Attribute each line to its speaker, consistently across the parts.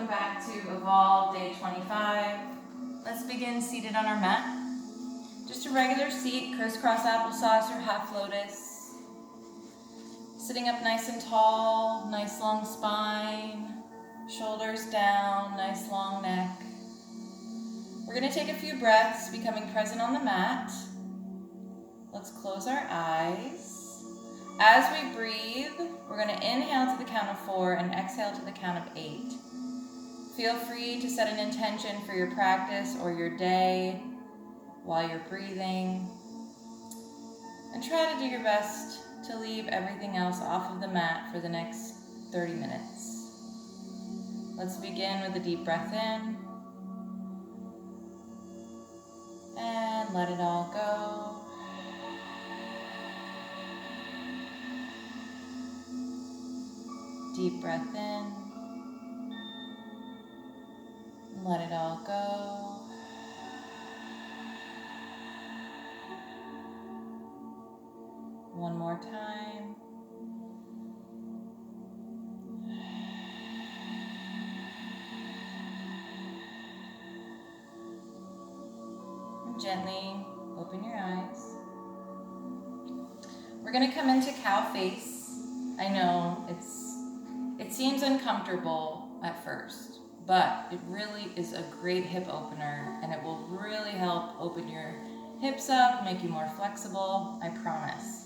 Speaker 1: welcome back to Evolve Day 25. Let's begin seated on our mat. Just a regular seat, crisscross applesauce or half lotus. Sitting up nice and tall, nice long spine, shoulders down, nice long neck. We're going to take a few breaths, becoming present on the mat. Let's close our eyes. As we breathe, we're going to inhale to the count of 4 and exhale to the count of 8. Feel free to set an intention for your practice or your day while you're breathing. And try to do your best to leave everything else off of the mat for the next 30 minutes. Let's begin with a deep breath in. And let it all go. Deep breath in. Let it all go. One more time. And gently open your eyes. We're going to come into cow face. I know it seems uncomfortable at first, but it really is a great hip opener, and it will really help open your hips up, make you more flexible, I promise.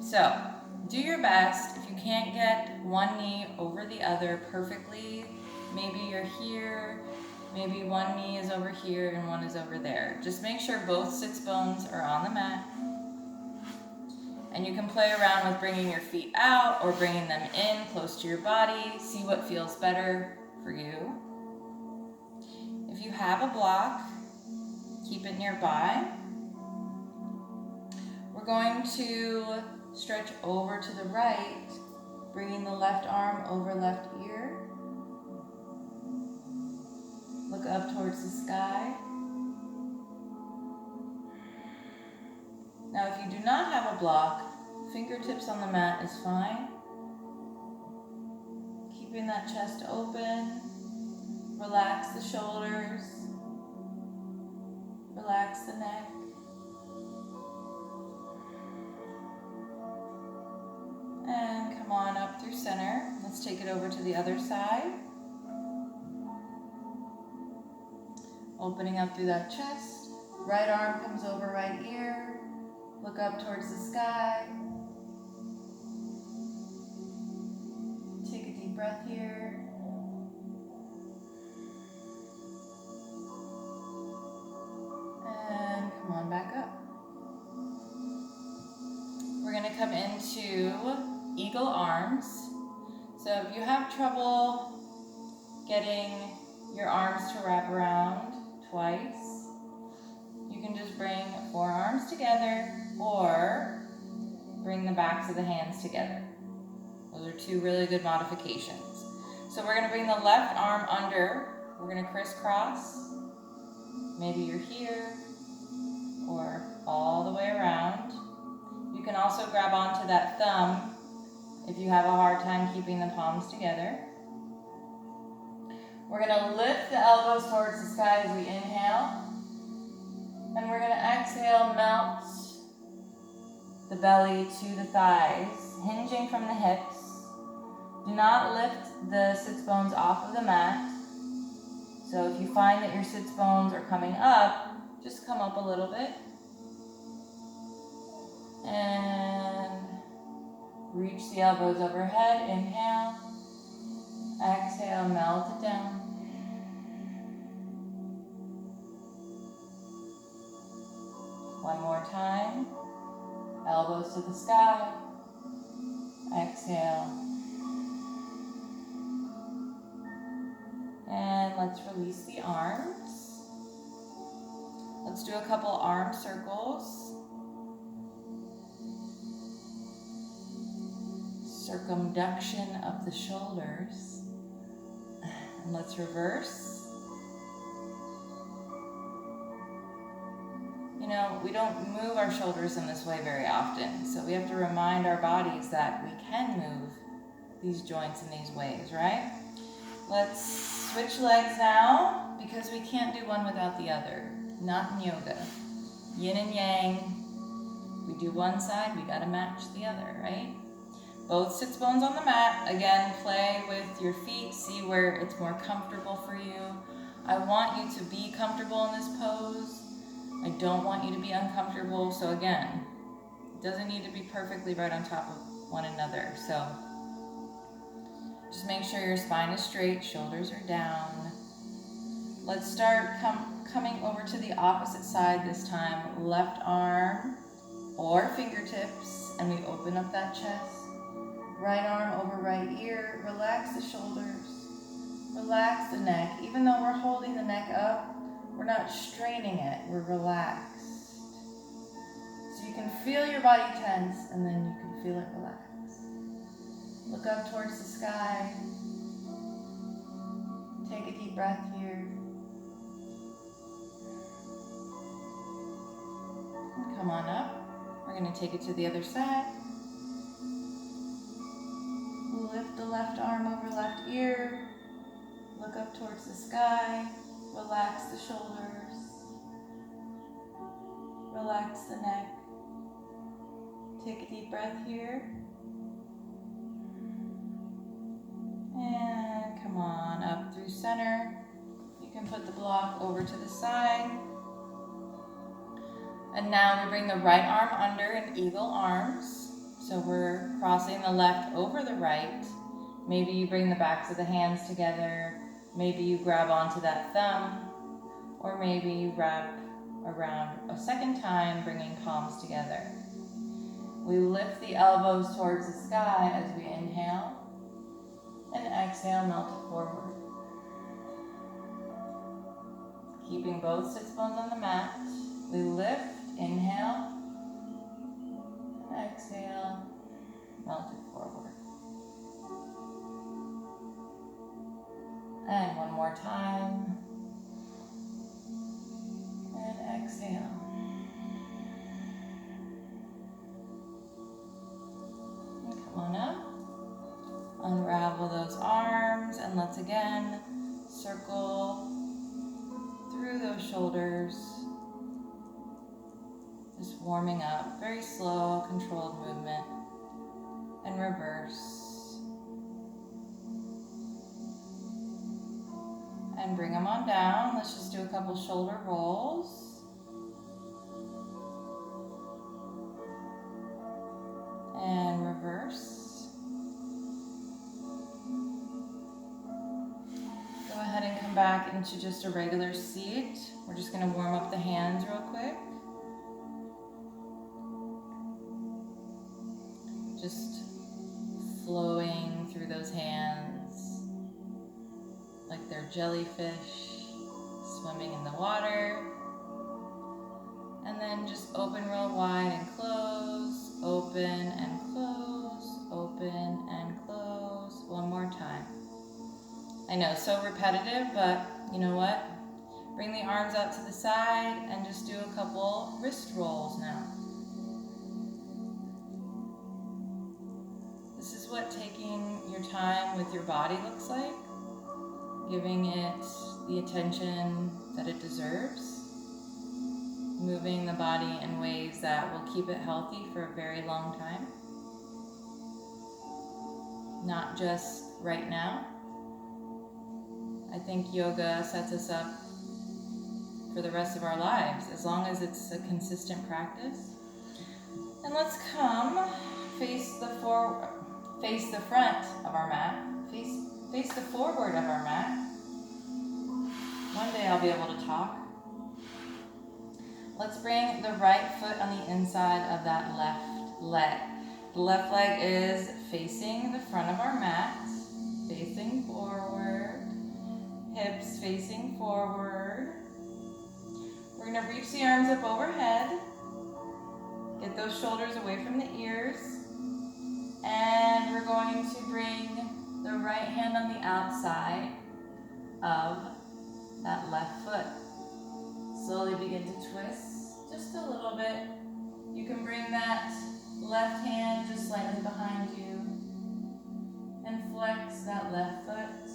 Speaker 1: So, do your best. If you can't get one knee over the other perfectly, maybe you're here, maybe one knee is over here and one is over there. Just make sure both sits bones are on the mat. And you can play around with bringing your feet out or bringing them in close to your body. See what feels better for you. If you have a block, keep it nearby. We're going to stretch over to the right, bringing the left arm over left ear. Look up towards the sky. Now, if you do not have a block, fingertips on the mat is fine. Keeping that chest open. Relax the shoulders. Relax the neck. And come on up through center. Let's take it over to the other side. Opening up through that chest. Right arm comes over right ear. Look up towards the sky. Take a deep breath here. And come on back up. We're going to come into eagle arms. So if you have trouble getting your arms to wrap around twice, you can just bring forearms together or bring the backs of the hands together. Those are two really good modifications. So we're going to bring the left arm under. We're going to crisscross. Maybe you're here or all the way around. You can also grab onto that thumb if you have a hard time keeping the palms together. We're going to lift the elbows towards the sky as we inhale. And we're going to exhale, melt the belly to the thighs, hinging from the hips. Do not lift the sits bones off of the mat. So if you find that your sits bones are coming up, just come up a little bit. And reach the elbows overhead. Inhale. Exhale, melt it down. One more time. Elbows to the sky. Exhale. And let's release the arms. Let's do a couple arm circles. Circumduction of the shoulders. And let's reverse. You know, we don't move our shoulders in this way very often, so we have to remind our bodies that we can move these joints in these ways, right? Let's switch legs now, because we can't do one without the other. Not in yoga. Yin and yang. We do one side, we gotta match the other, right? Both sits bones on the mat. Again, play with your feet, see where it's more comfortable for you. I want you to be comfortable in this pose. I don't want you to be uncomfortable. So again, it doesn't need to be perfectly right on top of one another. So just make sure your spine is straight, shoulders are down. Let's start coming over to the opposite side this time. Left arm or fingertips, and we open up that chest. Right arm over right ear. Relax the shoulders. Relax the neck. Even though we're holding the neck up, we're not straining it. We're relaxed. So you can feel your body tense, and then you can feel it relax. Look up towards the sky. Take a deep breath here. And come on up. We're going to take it to the other side. Lift the left arm over left ear. Look up towards the sky. Relax the shoulders. Relax the neck. Take a deep breath here. And come on up through center. You can put the block over to the side. And now we bring the right arm under in eagle arms. So we're crossing the left over the right. Maybe you bring the backs of the hands together. Maybe you grab onto that thumb. Or maybe you wrap around a second time, bringing palms together. We lift the elbows towards the sky as we inhale. And exhale, melt it forward. Keeping both sits bones on the mat. We lift, inhale. Exhale, melt it forward. And one more time. And exhale. And come on up. Unravel those arms, and let's again circle through those shoulders. Just warming up, very slow, controlled movement, and reverse. And bring them on down. Let's just do a couple shoulder rolls. And reverse. Go ahead and come back into just a regular seat. We're just going to warm up the hands real quick. Just flowing through those hands like they're jellyfish swimming in the water. And then just open real wide and close, open and close, open and close. One more time. I know, so repetitive, but you know what? Bring the arms out to the side and just do a couple wrist rolls now. This is what taking your time with your body looks like. Giving it the attention that it deserves. Moving the body in ways that will keep it healthy for a very long time. Not just right now. I think yoga sets us up for the rest of our lives, as long as it's a consistent practice. And let's come face the front of our mat, face the forward of our mat. One day I'll be able to talk. Let's bring the right foot on the inside of that left leg. The left leg is facing the front of our mat, facing forward, hips facing forward. We're going to reach the arms up overhead. Get those shoulders away from the ears. And we're going to bring the right hand on the outside of that left foot. Slowly begin to twist just a little bit. You can bring that left hand just slightly behind you and flex that left foot.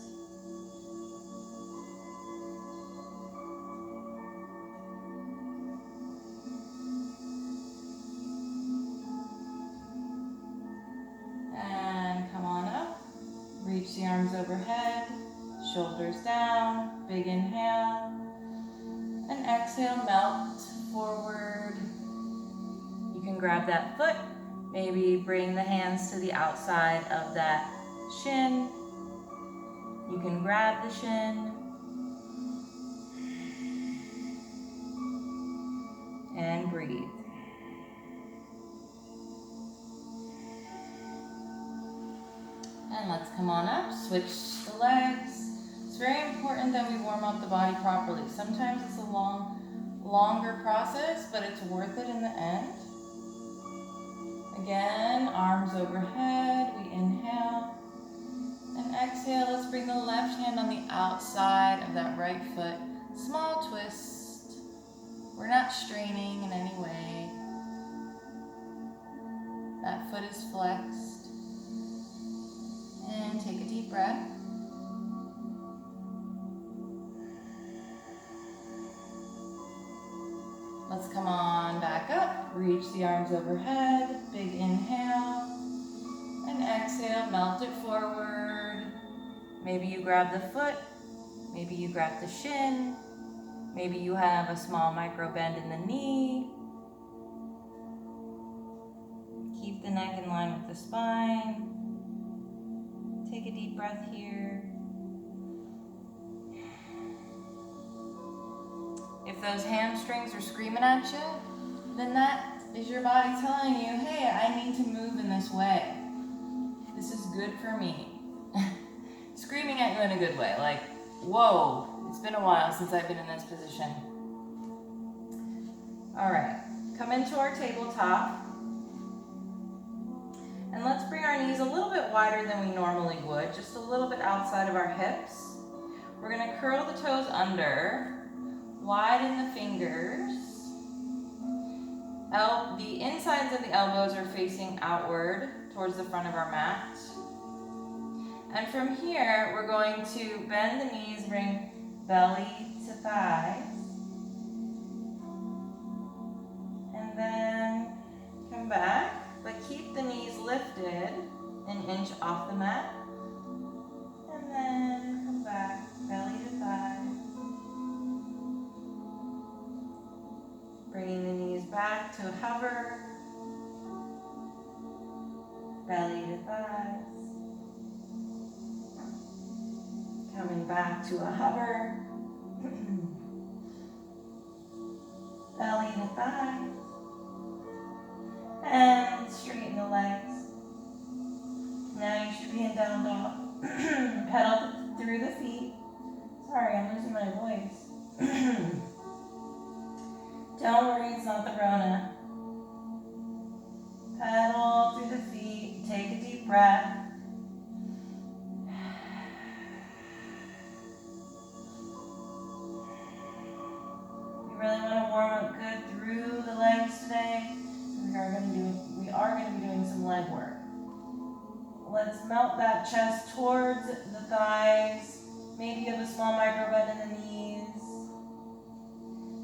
Speaker 1: arms overhead, shoulders down, big inhale. And exhale, melt forward. You can grab that foot, maybe bring the hands to the outside of that shin. You can grab the shin. And breathe. And let's come on up, switch the legs. It's very important that we warm up the body properly. Sometimes it's a longer process, but it's worth it in the end. Again, arms overhead, we inhale. And exhale, let's bring the left hand on the outside of that right foot. Small twist. We're not straining in any way. That foot is flexed. And take a deep breath. Let's come on back up. Reach the arms overhead. Big inhale. And exhale, melt it forward. Maybe you grab the foot. Maybe you grab the shin. Maybe you have a small micro bend in the knee. Keep the neck in line with the spine. Take a deep breath here. If those hamstrings are screaming at you, then that is your body telling you, hey, I need to move in this way. This is good for me. Screaming at you in a good way, like, whoa, it's been a while since I've been in this position. All right, come into our tabletop. And let's bring our knees a little bit wider than we normally would, just a little bit outside of our hips. We're gonna curl the toes under, widen the fingers. The insides of the elbows are facing outward towards the front of our mat. And from here, we're going to bend the knees, bring belly to thighs. And then come back, but keep the knees lifted an inch off the mat. And then come back, belly to thighs. Bringing the knees back to a hover. Belly to thighs. Coming back to a hover. Belly to thighs. And straighten the legs. Now you should be in down dog. Pedal through the feet. Sorry, I'm losing my voice. Don't worry, it's not the Rona. Pedal through the feet. Take a deep breath. You really want to warm up good through the legs today. We are going to be doing some leg work. Let's melt that chest towards the thighs. Maybe you have a small micro bend in the knees.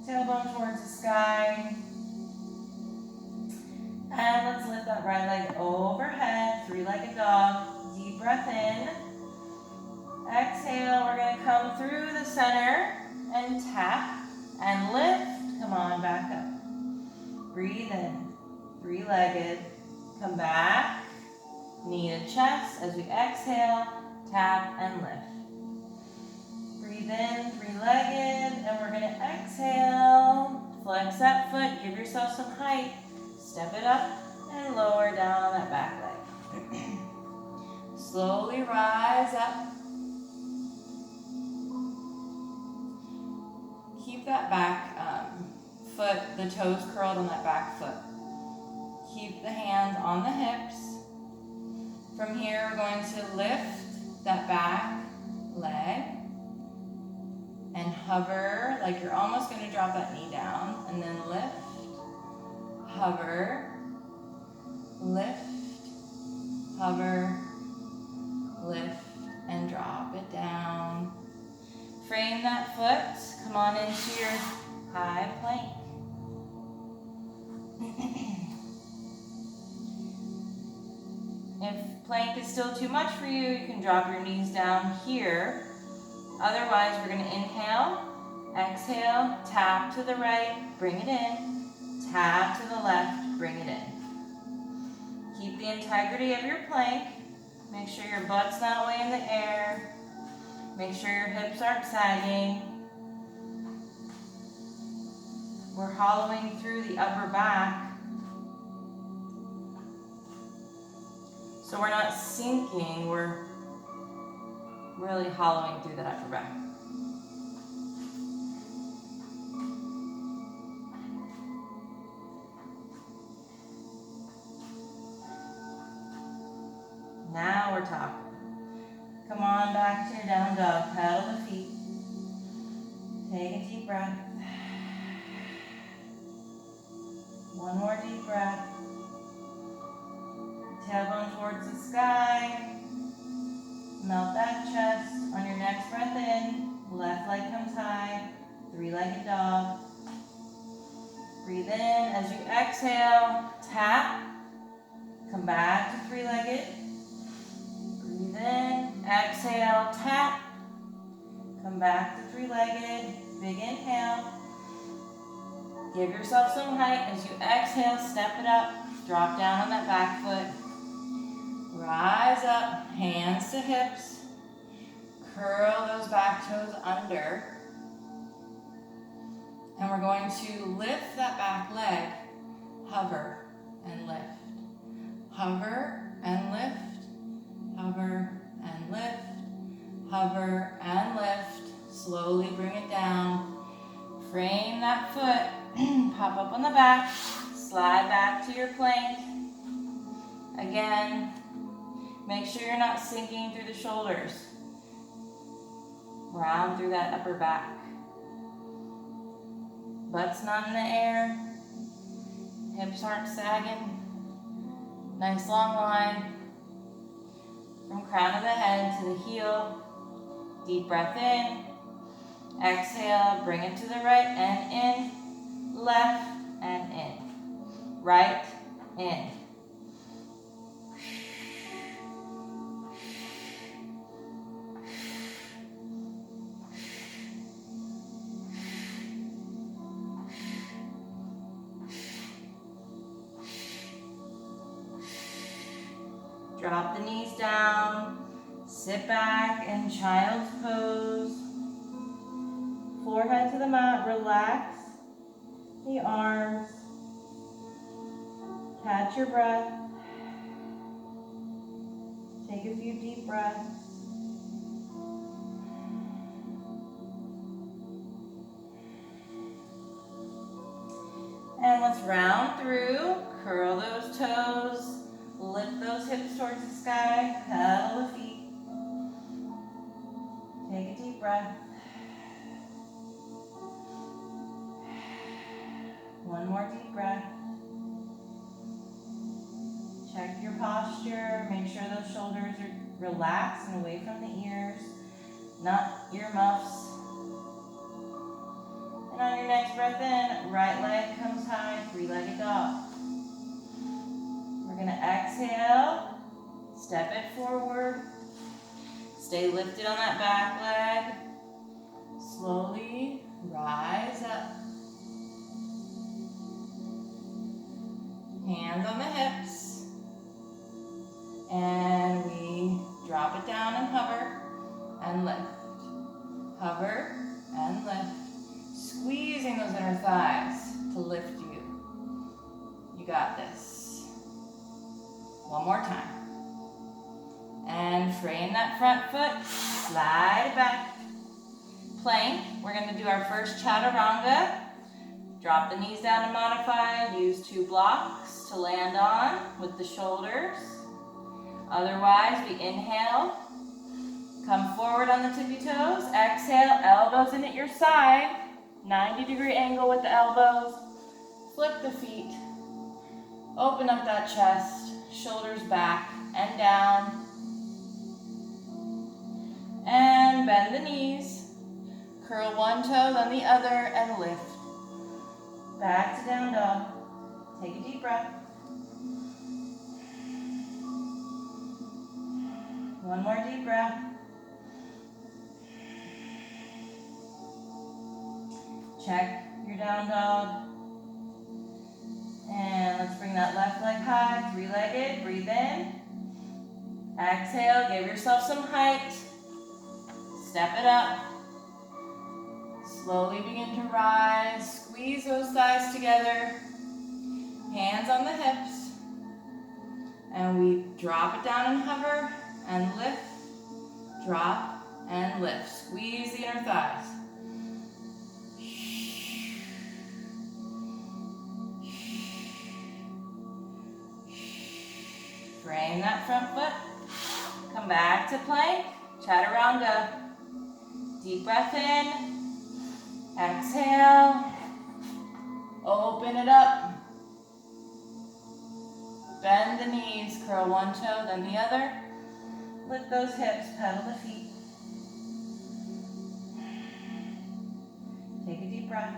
Speaker 1: Tailbone towards the sky. And let's lift that right leg overhead, three-legged dog. Deep breath in. Exhale, we're going to come through the center and tap and lift. Come on, back up. Breathe in, three-legged. Come back, knee to chest as we exhale, tap and lift. Breathe in, three-legged, and we're going to exhale. Flex that foot, give yourself some height. Step it up and lower down on that back leg. Slowly rise up. Keep that back foot, the toes curled on that back foot. Keep the hands on the hips. From here, we're going to lift that back leg and hover like you're almost going to drop that knee down, and then lift, hover, lift, hover, lift, and drop it down. Frame that foot, come on into your high plank. If plank is still still too much for you, you can drop your knees down here. Otherwise, we're going to inhale, exhale, tap to the right, bring it in, tap to the left, bring it in. Keep the integrity of your plank. Make sure your butt's not way in the air. Make sure your hips aren't sagging. We're hollowing through the upper back. So we're not sinking, we're really hollowing through that upper back. Now we're talking. Come on back to your down dog. Pedal the feet. Take a deep breath. One more deep breath. Tailbone towards the sky. Melt that chest. On your next breath in, left leg comes high. Three-legged dog. Breathe in. As you exhale, tap. Come back to three-legged. Breathe in. Exhale, tap. Come back to three-legged. Big inhale. Give yourself some height. As you exhale, step it up. Drop down on that back foot. Rise up, hands to hips. Curl those back toes under. And we're going to lift that back leg. Hover and lift. Hover and lift. Hover and lift. Hover and lift. Slowly bring it down. Frame that foot. Pop up on the back. Slide back to your plank. Again, make sure you're not sinking through the shoulders. Round through that upper back. Butt's not in the air. Hips aren't sagging. Nice long line. From crown of the head to the heel. Deep breath in. Exhale, bring it to the right and in. Left and in. Right, in. Drop the knees down, sit back in child's pose. Forehead to the mat, relax the arms. Catch your breath. Take a few deep breaths. And let's round through, curl those toes. Lift those hips towards the sky, pedal the feet. Take a deep breath. One more deep breath. Check your posture. Make sure those shoulders are relaxed and away from the ears, not earmuffs. And on your next breath in, right leg comes high, three-legged dog. We're going to exhale, step it forward, stay lifted on that back leg, slowly rise up. Hands on the hips, and we drop it down and hover and lift. Hover and lift, squeezing those inner thighs to lift you. You got this. One more time. And frame that front foot, slide back. Plank, we're going to do our first Chaturanga. Drop the knees down to modify, use 2 blocks to land on with the shoulders. Otherwise, we inhale, come forward on the tippy toes, exhale, elbows in at your side, 90-degree angle with the elbows, flip the feet, open up that chest, shoulders back and down, and bend the knees, curl one toe, then the other, and lift. Back to down dog. Take a deep breath. One more deep breath. Check your down dog. And let's bring that left leg high, three-legged, breathe in. Exhale, give yourself some height. Step it up. Slowly begin to rise. Squeeze those thighs together. Hands on the hips. And we drop it down and hover and lift, drop and lift. Squeeze the inner thighs. Frame that front foot. Come back to plank, Chaturanga. Deep breath in. Exhale. Open it up. Bend the knees, curl one toe, then the other. Lift those hips, pedal the feet. Take a deep breath.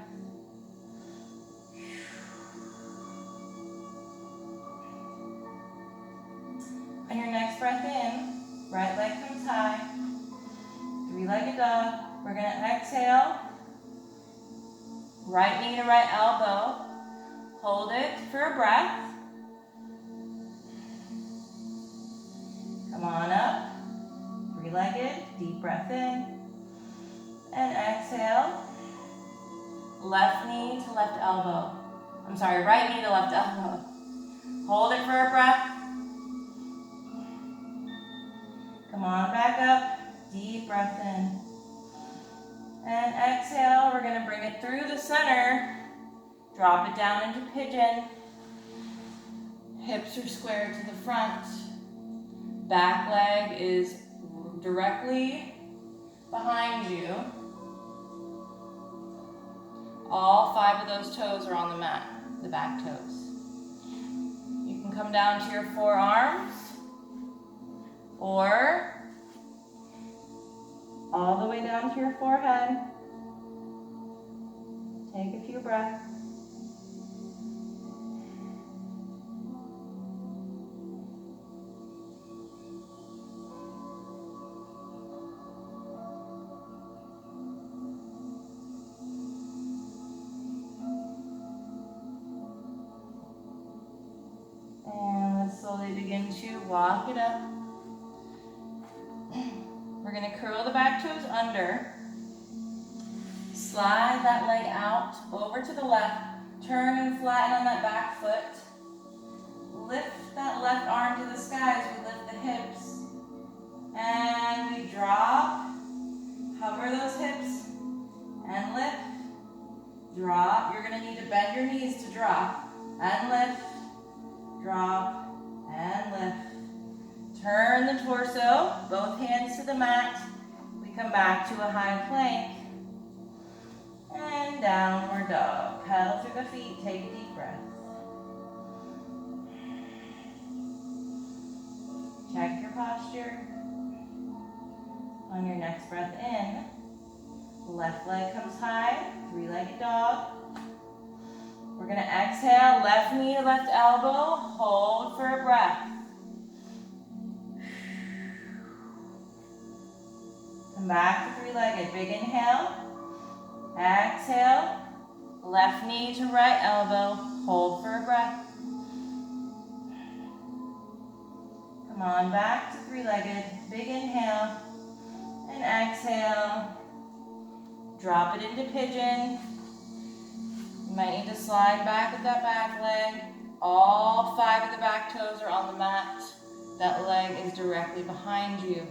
Speaker 1: On your next breath in, right leg comes high. Three-legged dog. We're going to exhale. Right knee to right elbow. Hold it for a breath. Come on up. Three-legged. Deep breath in. And exhale. Left knee to left elbow. I'm sorry, right knee to left elbow. Hold it for a breath. Come on back up. Deep breath in. And exhale. We're going to bring it through the center. Drop it down into pigeon. Hips are squared to the front. Back leg is directly behind you. All 5 of those toes are on the mat, the back toes. You can come down to your forearms or all the way down to your forehead. Take a few breaths. Slowly begin to walk it up. We're going to curl the back toes under. Slide that leg out over to the left. Turn and flatten on that back foot. Lift that left arm to the sky as we lift the hips. And we drop. Hover those hips. And lift. Drop. You're going to need to bend your knees to drop. And lift. Drop. And lift. Turn the torso, both hands to the mat. We come back to a high plank. And downward dog. Pedal through the feet, take a deep breath. Check your posture. On your next breath in, left leg comes high, three-legged dog. We're going to exhale, left knee to left elbow, hold for a breath. Come back to three-legged, big inhale. Exhale, left knee to right elbow, hold for a breath. Come on back to three-legged, big inhale. And exhale, drop it into pigeon. You might need to slide back with that back leg. All 5 of the back toes are on the mat. That leg is directly behind you.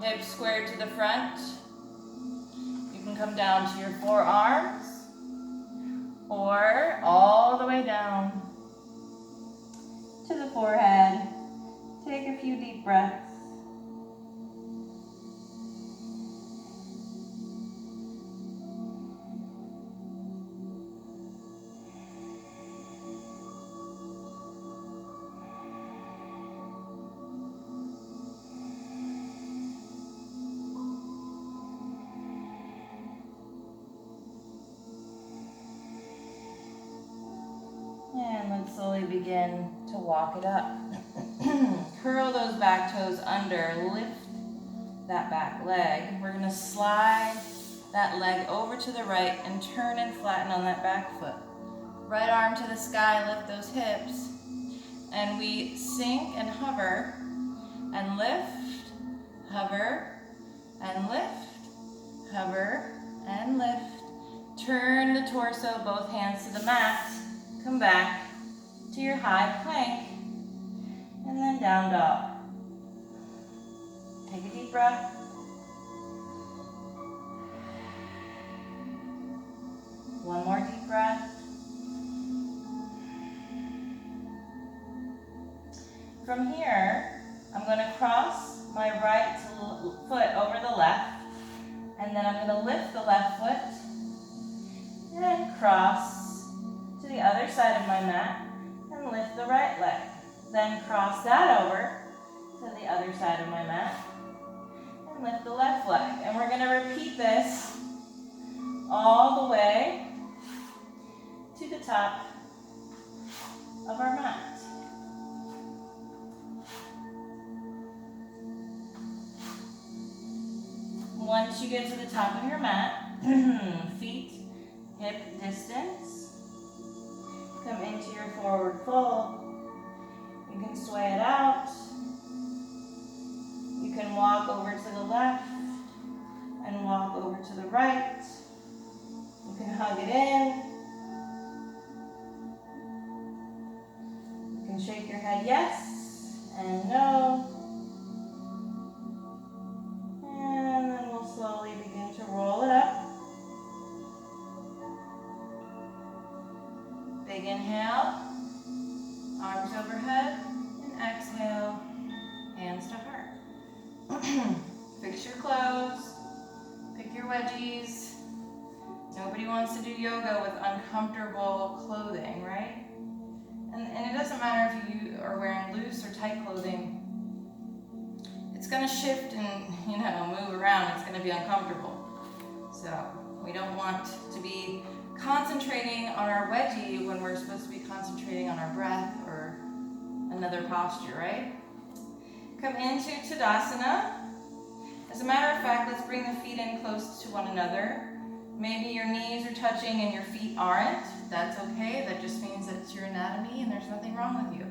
Speaker 1: Hips squared to the front. You can come down to your forearms or all the way down to the forehead. Take a few deep breaths. And let's slowly begin to walk it up. curl those back toes under, lift that back leg. We're gonna slide that leg over to the right and turn and flatten on that back foot. Right arm to the sky, lift those hips. And we sink and hover and lift, hover and lift, hover and lift. Turn the torso, both hands to the mat. Come back to your high plank. And then down dog. Take a deep breath. One more deep breath. From here, I'm going to cross my right foot over the left, and then I'm going to lift the left foot and cross to the other side of my mat and lift the right leg. Then cross that over to the other side of my mat and lift the left leg. And we're going to repeat this all the way to the top of our mat. Once you get to the top of your mat, feet hip distance, come into your forward fold. You can sway it out. You can walk over to the left and walk over to the right. You can hug it in. You can shake your head yes and no. And then we'll slowly begin to roll it up. Big inhale, arms overhead, and exhale, hands to heart. Fix your clothes, pick your wedgies. Nobody wants to do yoga with uncomfortable clothing, right? And it doesn't matter if you are wearing loose or tight clothing. It's going to shift and, move around. It's going to be uncomfortable. So we don't want to be concentrating on our wedgie when we're supposed to be concentrating on our breath or another posture, right? Come into Tadasana. As a matter of fact, let's bring the feet in close to one another. Maybe your knees are touching and your feet aren't. That's okay. That just means that it's your anatomy and there's nothing wrong with you.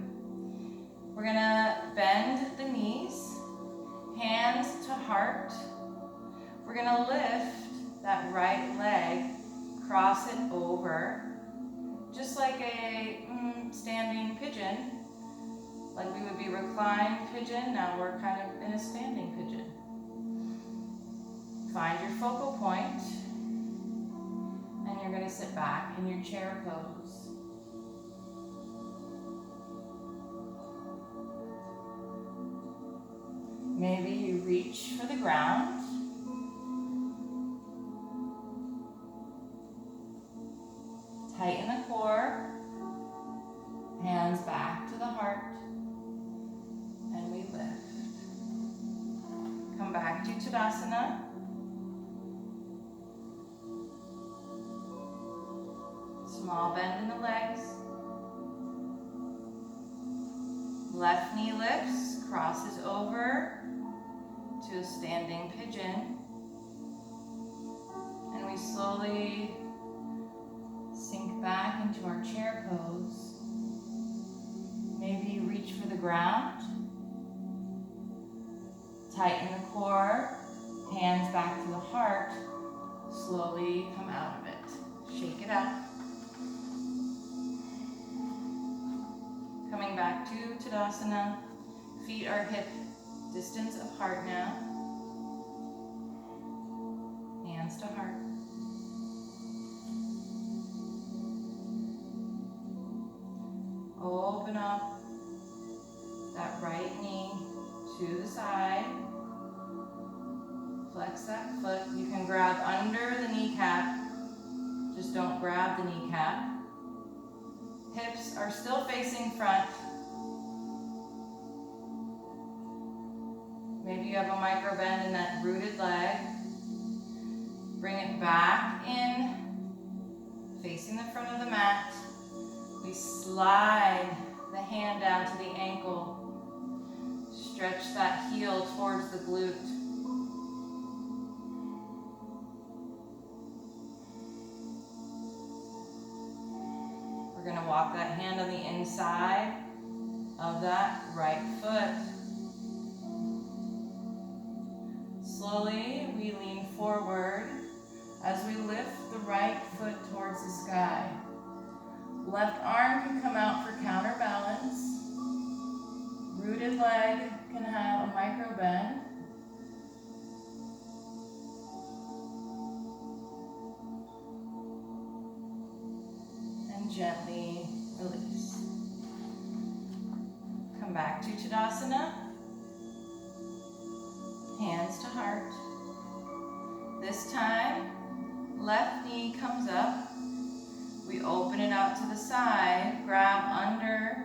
Speaker 1: We're gonna bend the knees, hands to heart. We're gonna lift that right leg, cross it over, just like a standing pigeon. Like we would be reclined pigeon, now we're kind of in a standing pigeon. Find your focal point, and you're going to sit back in your chair pose. Maybe you reach for the ground. Tighten the core, hands back to the heart, and we lift. Come back to Tadasana. Small bend in the legs. Left knee lifts, crosses over to a standing pigeon. And we slowly sink back into our chair pose. Maybe you reach for the ground. Tighten the core, hands back to the heart. Slowly come out of it. Shake it up. Coming back to Tadasana. Feet are hip distance apart now. Hands to heart. Open up that right knee to the side. Flex that foot. You can grab under the kneecap. Just don't grab the kneecap. Hips are still facing front. Maybe you have a micro bend in that rooted leg. Bring it back in, facing the front of the mat. We slide the hand down to the ankle. stretch that heel towards the glute. We're going to walk that hand on the inside of that right foot. Slowly, we lean forward as we lift the right foot towards the sky. Left arm can come out for counterbalance. Rooted leg can have a micro bend. And gently release. Come back to Tadasana. Hands to heart. This time, left knee comes up. We open it out to the side, grab under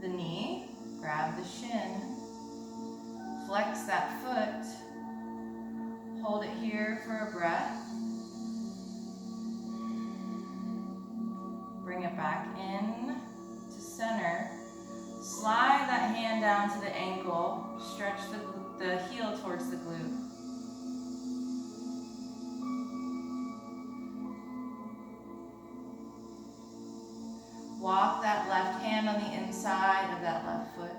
Speaker 1: the knee, grab the shin, flex that foot, hold it here for a breath. Bring it back in to center. Slide that hand down to the ankle, stretch the heel towards the glute. Walk that left hand on the inside of that left foot.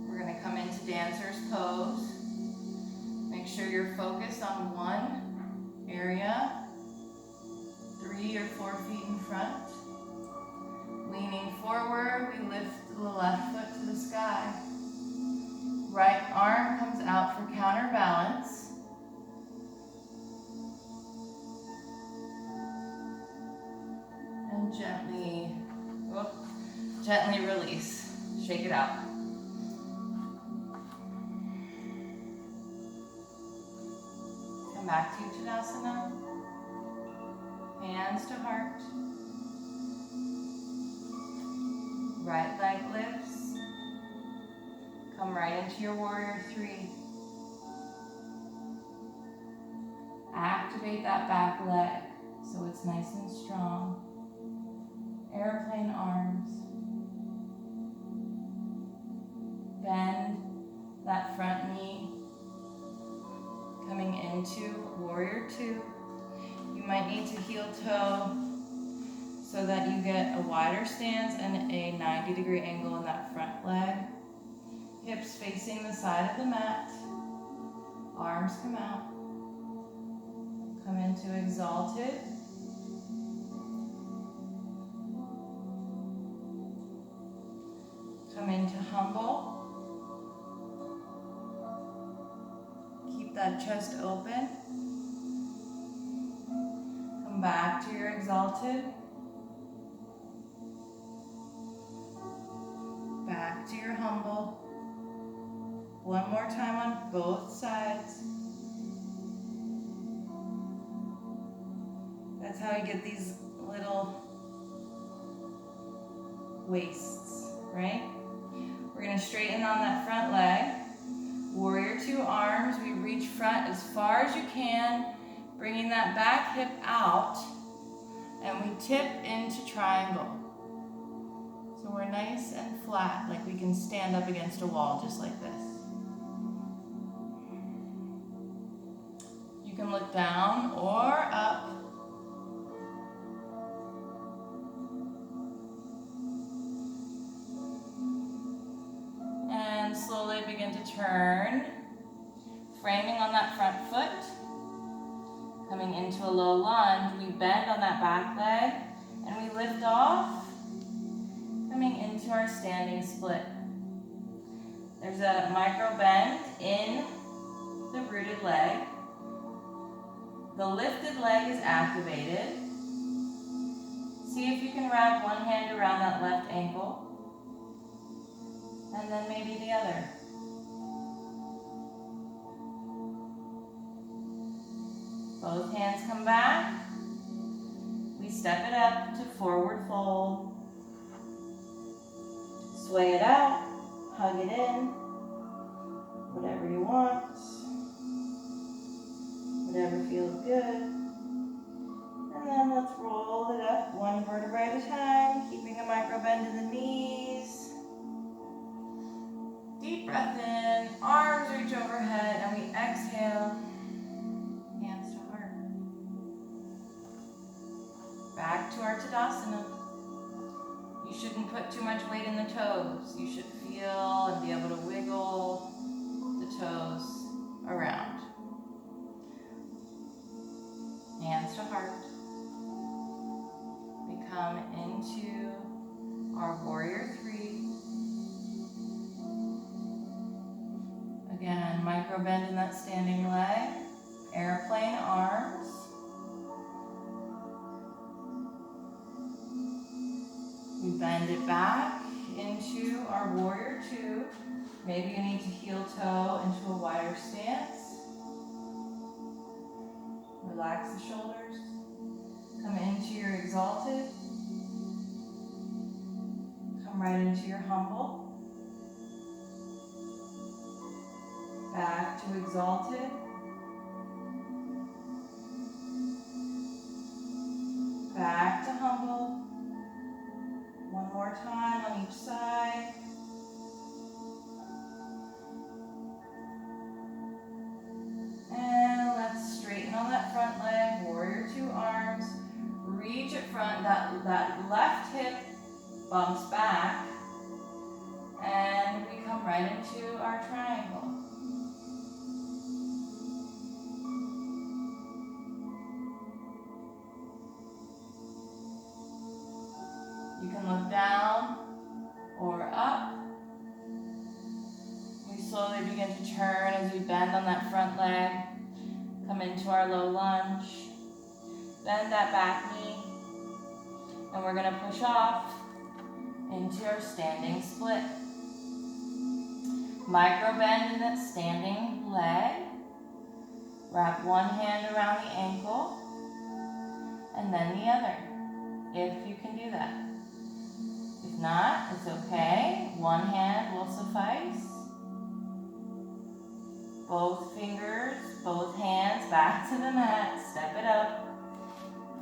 Speaker 1: We're going to come into dancer's pose. Make sure you're focused on one area, 3 or 4 feet in front. Leaning forward, we lift the left foot to the sky. Right arm comes out for counterbalance. And gently release. Shake it out. Come back to Tadasana. Hands to heart. Right leg lifts. Come right into your warrior 3. Activate that back leg so it's nice and strong. Airplane arms. Bend that front knee. Coming into warrior 2. You might need to heel toe so that you get a wider stance and a 90-degree angle in that front leg. Hips facing the side of the mat. Arms come out. Come into exalted. Come into humble. Keep that chest open. Come back to your exalted. Back to your humble. One more time on both sides. That's how you get these little waists, right? We're going to straighten on that front leg. Warrior 2 arms. We reach front as far as you can, bringing that back hip out, and we tip into triangle. So we're nice and flat, like we can stand up against a wall just like this. You can look down or up. And slowly begin to turn, framing on that front foot. Coming into a low lunge, we bend on that back leg, and we lift off, coming into our standing split. There's a micro bend in the rooted leg. The lifted leg is activated. See if you can wrap one hand around that left ankle, and then maybe the other. Both hands come back. We step it up to forward fold. Sway it out, hug it in, whatever you want, whatever feels good. And then let's roll it up one vertebrae at a time, keeping a micro bend in the knees. breath in, arms reach overhead, and we exhale, hands to heart. Back to our Tadasana. You shouldn't put too much weight in the toes. You should feel and be able to wiggle the toes around. Hands to heart. We come into our warrior three. Again, micro bend in that standing leg. Airplane arms. We bend it back into our warrior two. Maybe you need to heel toe into a wider stance. Relax the shoulders. Come into your exalted. Come right into your humble. Back to exalted. Back to humble. One more time on each side. And let's straighten on that front leg. Warrior two arms. Reach it front. That left hip bumps back. And we come right into our triangle. You can look down or up. We slowly begin to turn as we bend on that front leg. Come into our low lunge. Bend that back knee. And we're going to push off into our standing split. Micro bend in that standing leg. Wrap one hand around the ankle. And then the other, if you can do that. If not, it's okay. One hand will suffice. Both fingers, both hands back to the mat. Step it up.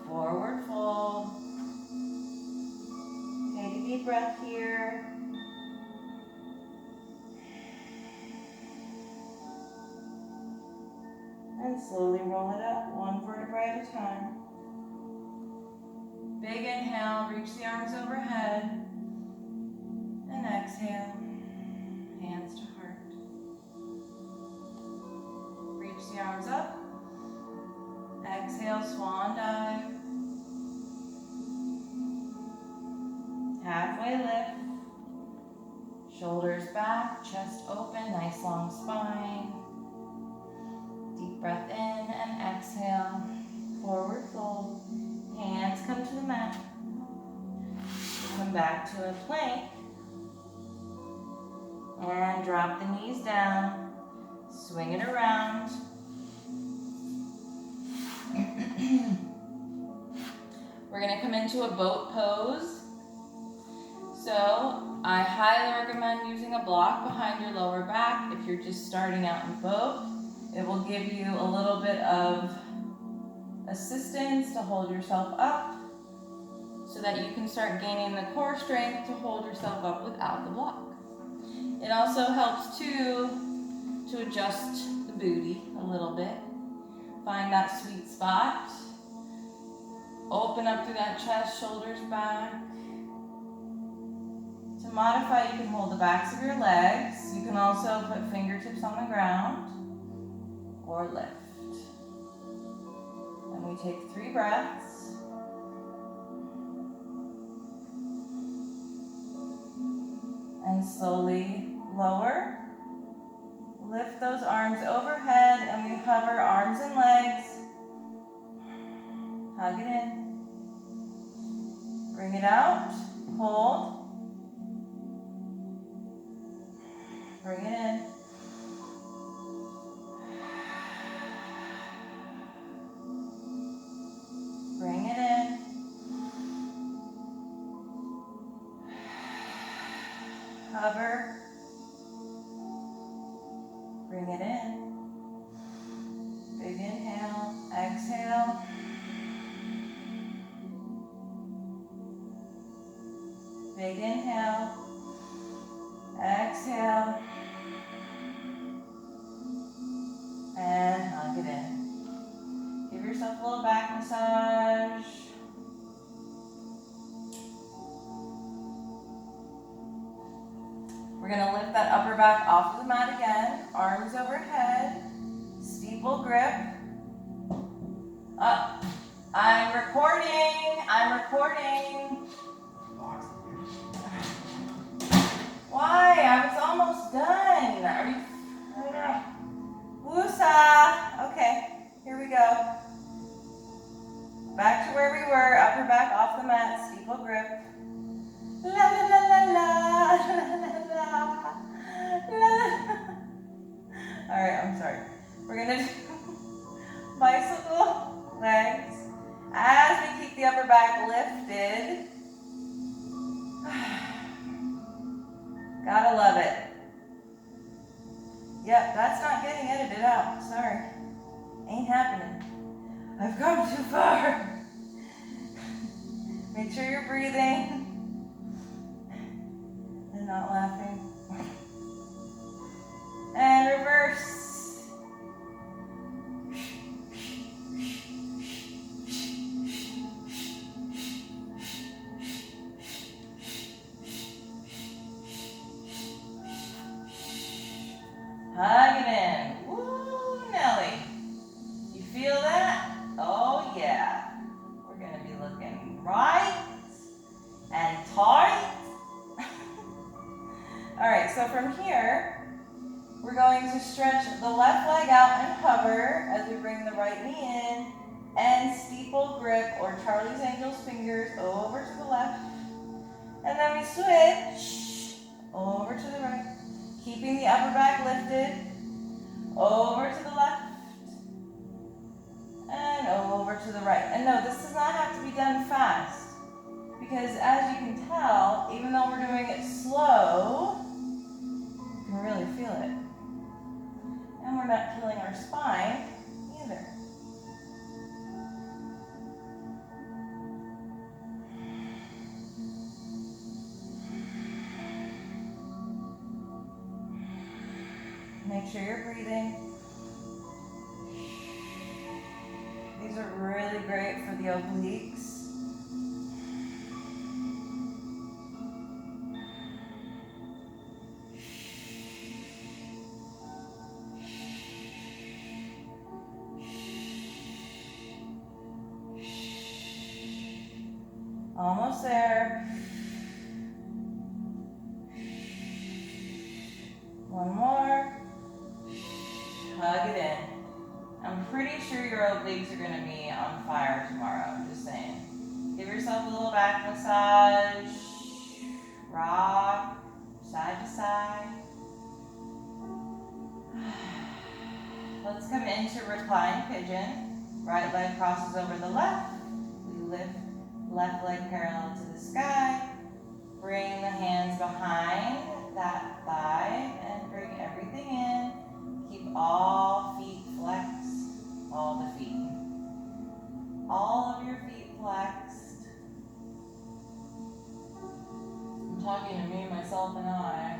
Speaker 1: Forward fold. Take a deep breath here. And slowly roll it up, one vertebrae at a time. Big inhale, reach the arms overhead. And exhale, hands to heart. Reach the arms up. Exhale, swan dive. Halfway lift. Shoulders back, chest open, nice long spine. Deep breath in and exhale. Forward fold. Hands come to the mat. Come back to a plank. And drop the knees down. Swing it around. We're going to come into a boat pose. So I highly recommend using a block behind your lower back if you're just starting out in boat. It will give you a little bit of assistance to hold yourself up so that you can start gaining the core strength to hold yourself up without the block. It also helps too to adjust the booty a little bit. Find that sweet spot. Open up through that chest, shoulders back. To modify, you can hold the backs of your legs. You can also put fingertips on the ground or lift. And we take 3 breaths. And slowly lower. Lift those arms overhead and we hover arms and legs. Hug it in. Bring it out. Hold. Bring it in. Bring it in. Hover. Bring it in. Big inhale. Exhale. Big inhale. Exhale. back massage. We're gonna lift that upper back off the mat again, arms overhead, steeple grip. Up. I'm recording. Why? I was almost done. Are you? Woosah. Okay, here we go. Back to where we were, upper back off the mat, steeple grip. La la la la la, la la la. All right, I'm sorry. We're gonna do bicycle legs as we keep the upper back lifted. Gotta love it. Yep, that's not getting edited out. Sorry. Ain't happening. I've come too far. Make sure you're breathing and not laughing. And reverse. Hug it in. Woo, Nelly. You feel that? Oh, yeah. We're going to be looking right and tight. All right, so from here, we're going to stretch the left leg out and hover as we bring the right knee in and steeple grip or Charlie's Angels fingers over to the left. And then we switch over to the right. Keeping the upper back lifted, over to the left, and over to the right. And no, this does not have to be done fast, because as you can tell, even though we're doing it slow, you can really feel it. And we're not killing our spine either. Make sure you're breathing. These are really great for the obliques. Almost there. One more. Hug it in. I'm pretty sure your obliques are going to be on fire tomorrow, just saying. Give yourself a little back massage. Rock, side to side. Let's come into reclined pigeon. Right leg crosses over the left. We lift left leg parallel to the sky. Bring the hands behind that thigh and bring everything in. Keep all feet flexed, all the feet. All of your feet flexed. I'm talking to me, myself, and I.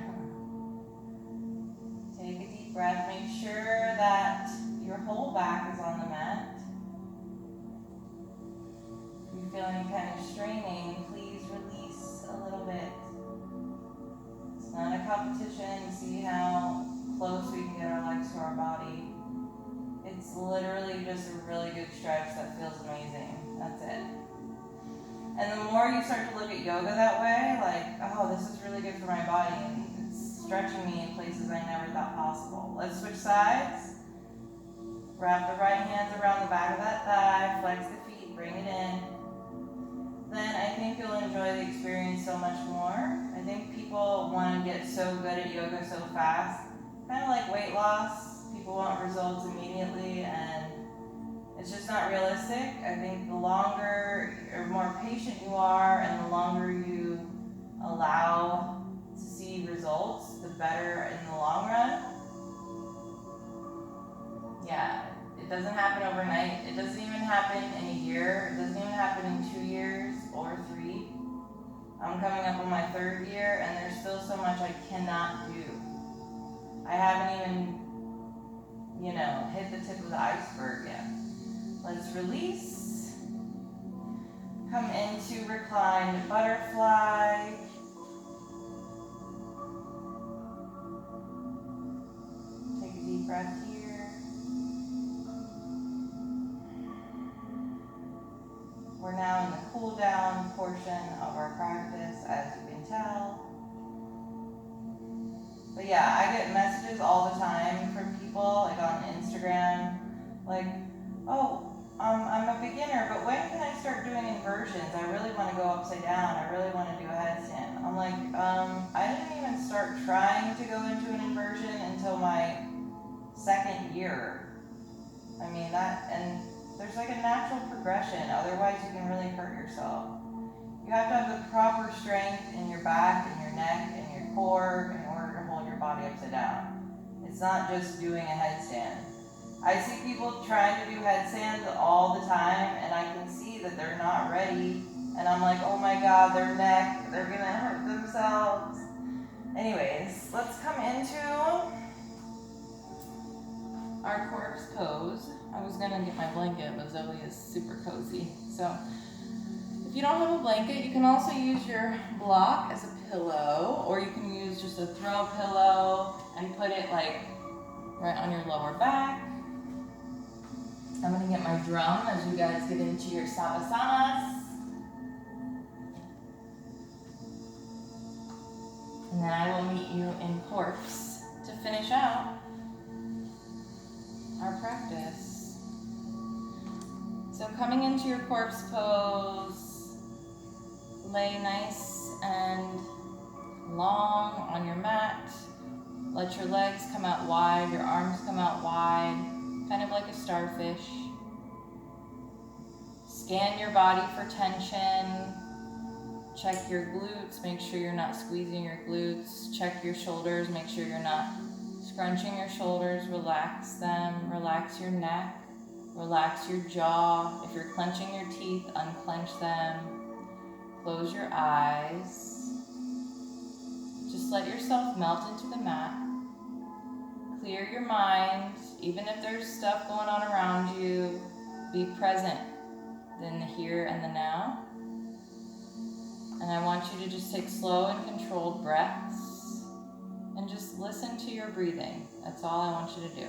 Speaker 1: Take a deep breath. Make sure that your whole back is on the mat. If you feel any kind of straining, please release a little bit. It's not a competition. See how close we can get our legs to our body. It's literally just a really good stretch that feels amazing. That's it. And the more you start to look at yoga that way, like, oh, this is really good for my body, and it's stretching me in places I never thought possible. Let's switch sides. Wrap the right hands around the back of that thigh, flex the feet, bring it in. Then I think you'll enjoy the experience so much more. I think people want to get so good at yoga so fast. Kind of like weight loss. People want results immediately, and it's just not realistic. I think the longer or more patient you are and the longer you allow to see results, the better in the long run. Yeah, it doesn't happen overnight. It doesn't even happen in a year. It doesn't even happen in 2 years or 3. I'm coming up on my 3rd year, and there's still so much I cannot do. I haven't even, hit the tip of the iceberg yet. Let's let's release. Come into reclined butterfly. Take a deep breath here. We're now in the cool down portion of our practice, as you can tell. But yeah, I get messages all the time from people, like on Instagram, like, oh, I'm a beginner, but when can I start doing inversions? I really want to go upside down. I really want to do a headstand. I'm like, I didn't even start trying to go into an inversion until my second year. I mean, and there's like a natural progression. Otherwise, you can really hurt yourself. You have to have the proper strength in your back, and your neck, and your core in order to hold your body upside down. It's not just doing a headstand. I see people trying to do headstands all the time, and I can see that they're not ready. And I'm like, oh my God, their neck, they're gonna hurt themselves. Anyways, let's come into our corpse pose. I was gonna get my blanket, but Zoe is super cozy. So if you don't have a blanket, you can also use your block as a pillow, or you can use just a throw pillow and put it like right on your lower back. I'm gonna get my drum as you guys get into your Savasanas. And then I will meet you in corpse to finish out our practice. So coming into your corpse pose, lay nice and long on your mat. Let your legs come out wide, your arms come out wide, kind of like a starfish. Scan your body for tension. Check your glutes, make sure you're not squeezing your glutes. Check your shoulders, make sure you're not scrunching your shoulders. Relax them, relax your neck, relax your jaw. If you're clenching your teeth, unclench them. Close your eyes. Just let yourself melt into the mat. Clear your mind, even if there's stuff going on around you. Be present in the here and the now. And I want you to just take slow and controlled breaths and just listen to your breathing. That's all I want you to do.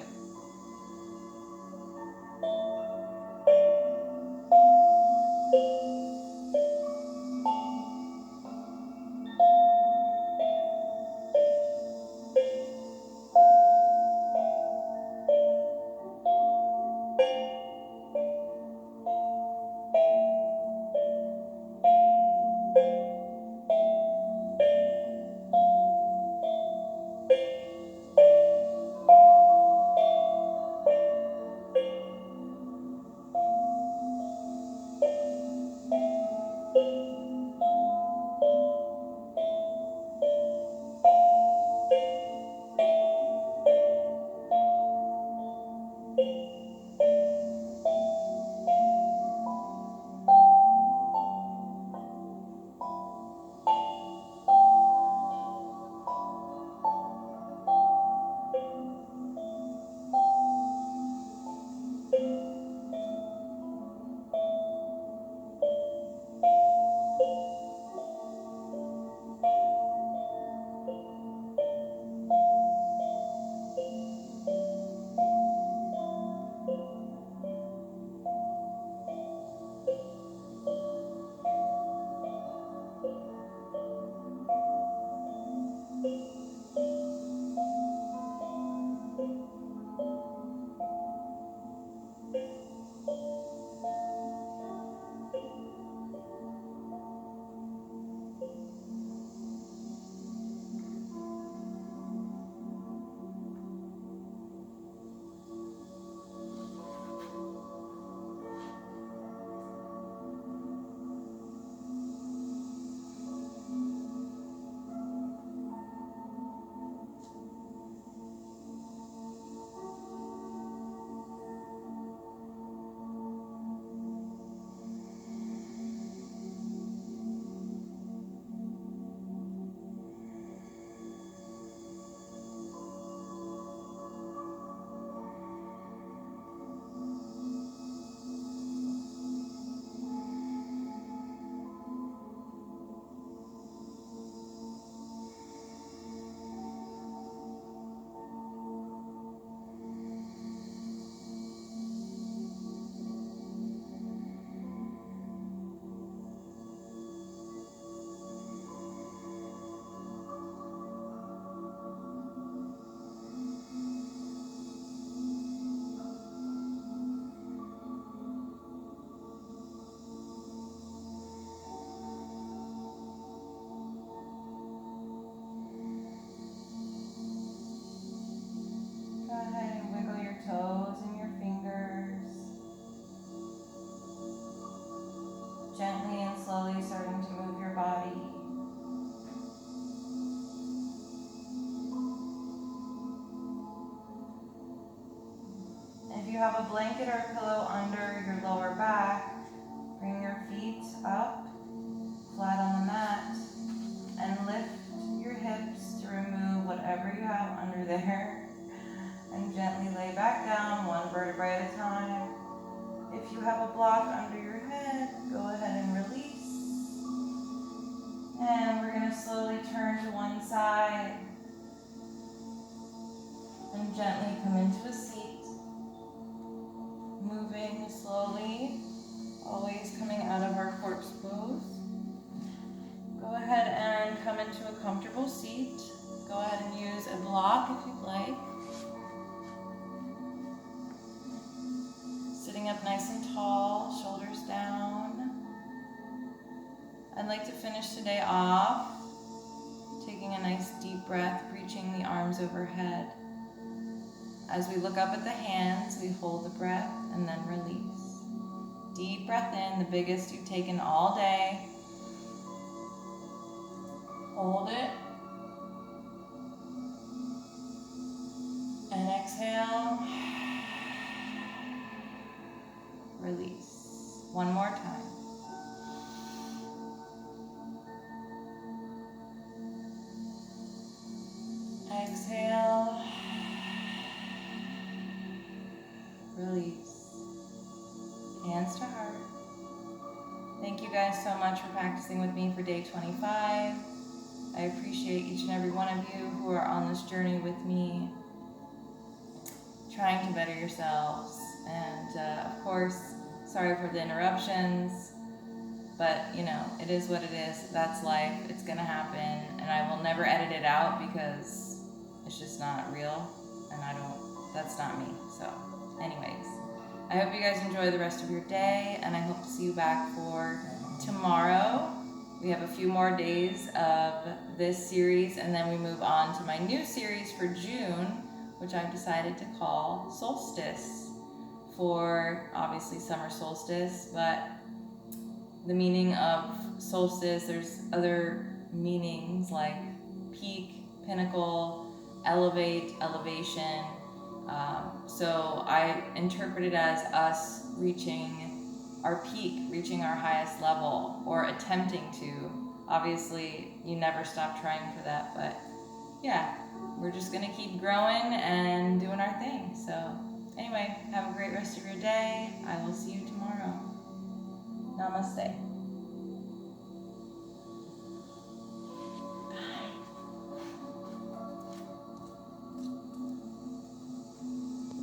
Speaker 1: Gently and slowly starting to move your body. If you have a blanket or a pillow under your lower back, bring your feet up, flat on the mat, and lift your hips to remove whatever you have under there. And gently lay back down, one vertebrae at a time. If you have a block under your head, go ahead and release. And we're going to slowly turn to one side and gently come into a seat. Moving slowly, always coming out of our corpse pose. Go ahead and come into a comfortable seat. Go ahead and use a block if you'd like. Sitting up nice and tall, shoulders down. I'd like to finish today off taking a nice deep breath, reaching the arms overhead. As we look up at the hands, we hold the breath and then release. Deep breath in, the biggest you've taken all day. Hold it. And exhale. Release. One more time. Exhale. Release. Hands to heart. Thank you guys so much for practicing with me for day 25. I appreciate each and every one of you who are on this journey with me, trying to better yourselves. And of course, sorry for the interruptions, but you know, it is what it is. That's life. It's gonna happen, and I will never edit it out because it's just not real, and that's not me. So anyways, I hope you guys enjoy the rest of your day, and I hope to see you back for tomorrow. We have a few more days of this series, and then we move on to my new series for June, which I've decided to call Solstice, for obviously summer solstice, but the meaning of solstice, there's other meanings like peak, pinnacle, elevate, elevation. So I interpret it as us reaching our peak, reaching our highest level, or attempting to. Obviously, you never stop trying for that, but yeah, we're just gonna keep growing and doing our thing. So anyway, have a great rest of your day. I will see you tomorrow. Namaste.